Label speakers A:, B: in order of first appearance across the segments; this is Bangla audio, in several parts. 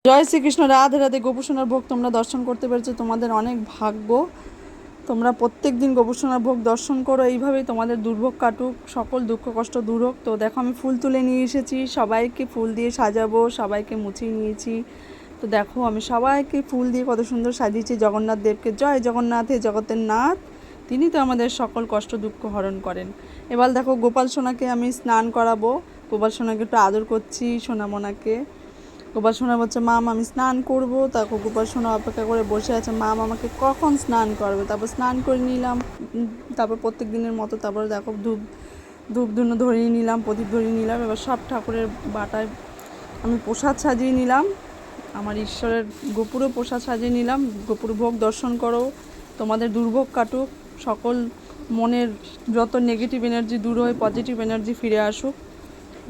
A: জয় শ্রীকৃষ্ণ। রাধে রাধে। গোপুসোনার ভোগ তোমরা দর্শন করতে পেরেছো, তোমাদের অনেক ভাগ্য। তোমরা প্রত্যেক দিন গোপুসোনার ভোগ দর্শন করো, এইভাবেই তোমাদের দুর্ভোগ কাটুক, সকল দুঃখ কষ্ট দূর হোক। তো দেখো আমি ফুল তুলে নিয়ে এসেছি, সবাইকে ফুল দিয়ে সাজাবো, সবাইকে মুছিয়ে নিয়েছি। তো দেখো আমি সবাইকে ফুল দিয়ে কত সুন্দর সাজিয়েছি। জগন্নাথ দেবকে জয় জগন্নাথ, হে জগতের নাথ, তিনি তো আমাদের সকল কষ্ট দুঃখ হরণ করেন। এবার দেখো গোপাল সোনাকে আমি স্নান করাবো, গোপাল সোনাকে একটু আদর করছি, সোনামোনাকে। গোপাল সোনা বলছে মাম আমি স্নান করব। তারপর গোপাল সোনা অপেক্ষা করে বসে আছে, মাম আমাকে কখন স্নান করবে। তারপর স্নান করে নিলাম, তারপর প্রত্যেক দিনের মতো তারপর দেখো ধূপ ধূপ ধুনো ধরিয়ে নিলাম, প্রদীপ ধরিয়ে নিলাম। এবার সব ঠাকুরের বাটায় আমি প্রসাদ সাজিয়ে নিলাম, আমার ঈশ্বরের গোপুরও প্রসাদ সাজিয়ে নিলাম। গোপুর ভোগ দর্শন করো, তোমাদের দুর্ভোগ কাটুক, সকল মনের যত নেগেটিভ এনার্জি দূর হয়ে পজিটিভ এনার্জি ফিরে আসুক।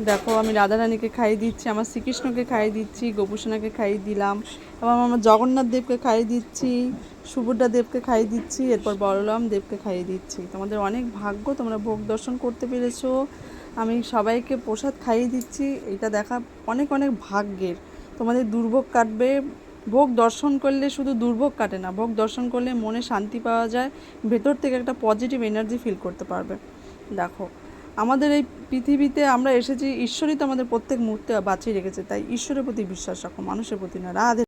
A: দেখো আমি রাধারানীকে খাইয়ে দিচ্ছি, আমার শ্রীকৃষ্ণকে খাইয়ে দিচ্ছি, গোপুসোনাকে খাইয়ে দিলাম, এবং আমার জগন্নাথ দেবকে খাইয়ে দিচ্ছি, সুভদ্রা দেবকে খাইয়ে দিচ্ছি, এরপর বলরাম দেবকে খাইয়ে দিচ্ছি। তোমাদের অনেক ভাগ্য, তোমরা ভোগ দর্শন করতে পেরেছো। আমি সবাইকে প্রসাদ খাইয়ে দিচ্ছি, এটা দেখা অনেক অনেক ভাগ্যের। তোমাদের দুর্ভোগ কাটবে। ভোগ দর্শন করলে শুধু দুর্ভোগ কাটে না, ভোগ দর্শন করলে মনে শান্তি পাওয়া যায়, ভেতর থেকে একটা পজিটিভ এনার্জি ফিল করতে পারবে। দেখো আমাদের এই পৃথিবীতে আমরা এসেছি, ঈশ্বরই তো আমাদের প্রত্যেক মুহূর্তে বাঁচিয়ে রেখেছে, তাই ঈশ্বরের প্রতি বিশ্বাস রাখো, মানুষের প্রতি না। রাধে।